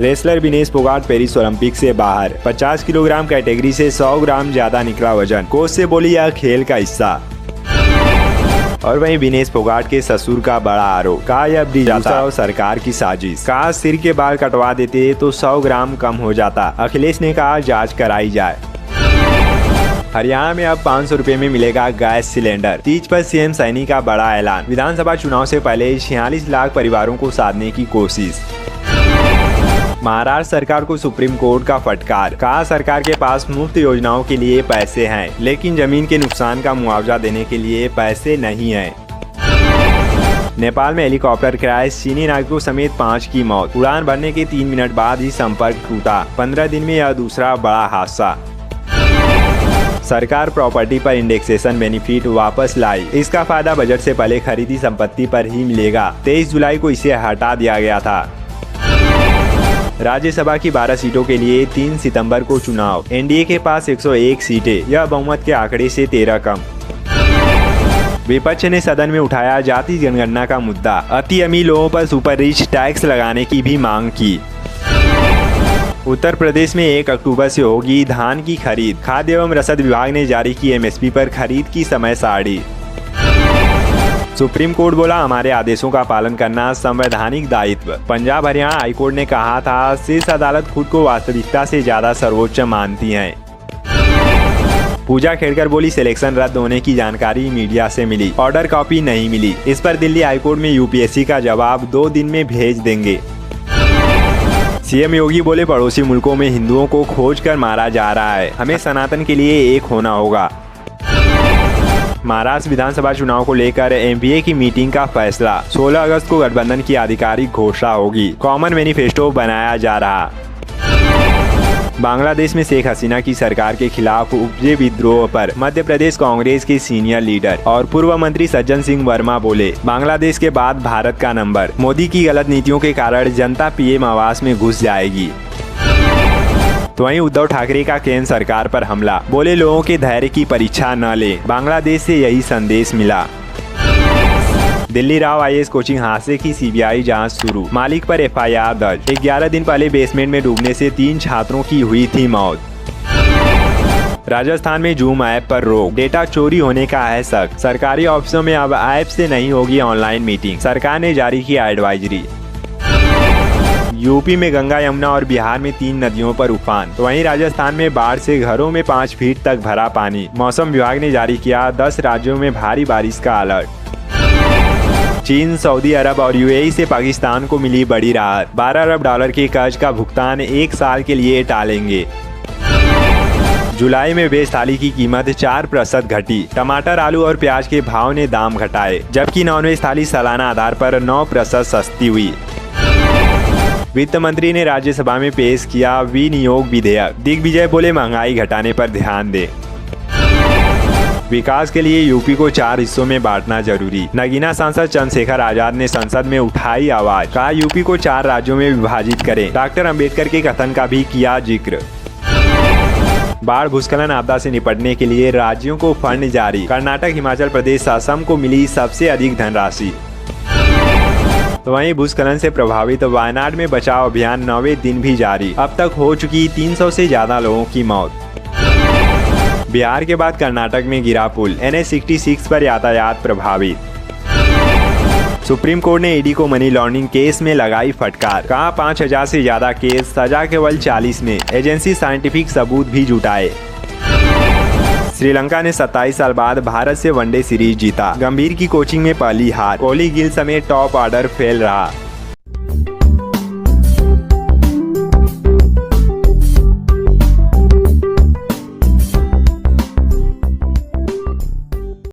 Wrestler Vinesh Phogat Paris Olympic से बाहर। 50 kilogram category से 100 ग्राम ज्यादा निकला वजन। कोच से बोली यह खेल का हिस्सा। और वहीं विनेश फोगाट के ससुर का बड़ा आरोप, कहा यह ब्रिजाता और सरकार की साजिश। कहा सिर के बाल कटवा देते तो 100 ग्राम कम हो जाता। अखिलेश ने कहा जांच कराई जाए। हरियाणा में अब 500 रुपए में मिलेगा गैस सिलेंडर। तीज पर सीएम सैनी का बड़ा ऐलान। विधानसभा चुनाव से पहले 46 लाख परिवारों को साधने की कोशिश। महाराष्ट्र सरकार को सुप्रीम कोर्ट का फटकार। कहा सरकार के पास मुफ्त योजनाओं के लिए पैसे हैं, लेकिन जमीन के नुकसान का मुआवजा देने के लिए पैसे नहीं हैं। नेपाल में हेलीकॉप्टर क्रैश, चीनी नागरिकों समेत 5 की मौत। उड़ान भरने के 3 मिनट बाद ही संपर्क टूटा। 15 दिन में यह दूसरा बड़ा हादसा। सरकार प्रॉपर्टी पर इंडेक्सेशन बेनिफिट वापस लाई। इसका फायदा बजट से पहले खरीदी संपत्ति पर ही मिलेगा। 23 जुलाई को इसे हटा दिया गया था। राज्यसभा की 12 सीटों के लिए 3 सितंबर को चुनाव। एनडीए के पास 101 सीटें, यह बहुमत के आंकड़े से 13 कम। विपक्ष ने सदन में उठाया जाति जनगणना का मुद्दा। अति अमीर लोगों पर सुपर रिच टैक्स लगाने की भी मांग की। उत्तर प्रदेश में 1 अक्टूबर से होगी धान की खरीद। खाद्य एवं रसद विभाग ने जारी की एमएसपी पर खरीद की समय सारणी। सुप्रीम कोर्ट बोला हमारे आदेशों का पालन करना संवैधानिक दायित्व। पंजाब हरियाणा हाईकोर्ट ने कहा था शीर्ष अदालत खुद को वास्तविकता से ज्यादा सर्वोच्च मानती है। पूजा खेड़कर बोली सिलेक्शन रद्द होने की जानकारी मीडिया से मिली, ऑर्डर कॉपी नहीं मिली। इस पर दिल्ली हाईकोर्ट में यूपीएससी का जवाब 2 दिन में भेज देंगे। सीएम योगी बोले पड़ोसी मुल्कों में हिंदुओं को खोज कर मारा जा रहा है, हमें सनातन के लिए एक होना होगा। महाराष्ट्र विधानसभा चुनाव को लेकर एमपीए की मीटिंग का फैसला। 16 अगस्त को गठबंधन की आधिकारिक घोषणा होगी। कॉमन मैनिफेस्टो बनाया जा रहा। बांग्लादेश में शेख हसीना की सरकार के खिलाफ उपजे विद्रोह पर मध्य प्रदेश कांग्रेस के सीनियर लीडर और पूर्व मंत्री सज्जन सिंह वर्मा बोले बांग्लादेश के बाद भारत का नंबर। मोदी की गलत नीतियों के कारण जनता पीएम आवास में घुस जाएगी। तो वहीं उद्धव ठाकरे का केंद्र सरकार पर हमला। बोले लोगों के धैर्य की परीक्षा न ले। बांग्लादेश से यही संदेश मिला। दिल्ली राव आईएएस कोचिंग हादसे की सीबीआई जांच शुरू। मालिक पर एफआईआर दर्ज। 11 दिन पहले बेसमेंट में डूबने से 3 छात्रों की हुई थी मौत। राजस्थान में जूम ऐप पर रोक। डेटा चोरी होने का है शक। सरकारी ऑफिसों में अब ऐप से नहीं होगी ऑनलाइन मीटिंग। सरकार ने जारी किया एडवाइजरी। यूपी में गंगा यमुना और बिहार में 3 नदियों पर उफान। तो वहीं राजस्थान में बाढ़ से घरों में 5 फीट तक भरा पानी। मौसम विभाग ने जारी किया 10 राज्यों में भारी बारिश का अलर्ट। चीन, सऊदी अरब और यूएई से पाकिस्तान को मिली बड़ी राहत। 12 अरब डॉलर के कर्ज का भुगतान 1 साल के लिए टालेंगे। जुलाई में वेज थाली की कीमत 4% घटी। टमाटर, आलू और प्याज के भाव ने दाम घटाए, जबकि नॉनवेज थाली सालाना आधार पर 9% सस्ती हुई। वित्त मंत्री ने राज्यसभा में पेश किया विनियोग विधेयक। दिग्विजय बोले महंगाई घटाने पर ध्यान दे। विकास के लिए यूपी को 4 हिस्सों में बांटना जरूरी। नगीना सांसद चंद्रशेखर आजाद ने संसद में उठाई आवाज। कहा यूपी को 4 राज्यों में विभाजित करें। डॉक्टर अंबेडकर के कथन का भी किया जिक्र। बाढ़ भूस्खलन आपदा से निपटने के लिए राज्यों को फंड जारी। कर्नाटक, हिमाचल प्रदेश, असम को मिली सबसे अधिक धनराशि। तो वहीं भूस्खलन से प्रभावित वायनाड में बचाव अभियान 9वें दिन भी जारी। अब तक हो चुकी 300 से ज्यादा लोगों की मौत। बिहार के बाद कर्नाटक में गिरा पुल। NH-66 पर यातायात प्रभावित। सुप्रीम कोर्ट ने ईडी को मनी लॉन्ड्रिंग केस में लगाई फटकार। कहा 5000 से ज्यादा केस, सजा केवल 40 में। एजेंसी साइंटिफिक सबूत भी जुटाए। श्रीलंका ने 27 साल बाद भारत से वनडे सीरीज जीता। गंभीर की कोचिंग में पहली हार। कोहली, गिल समेत टॉप ऑर्डर फेल रहा।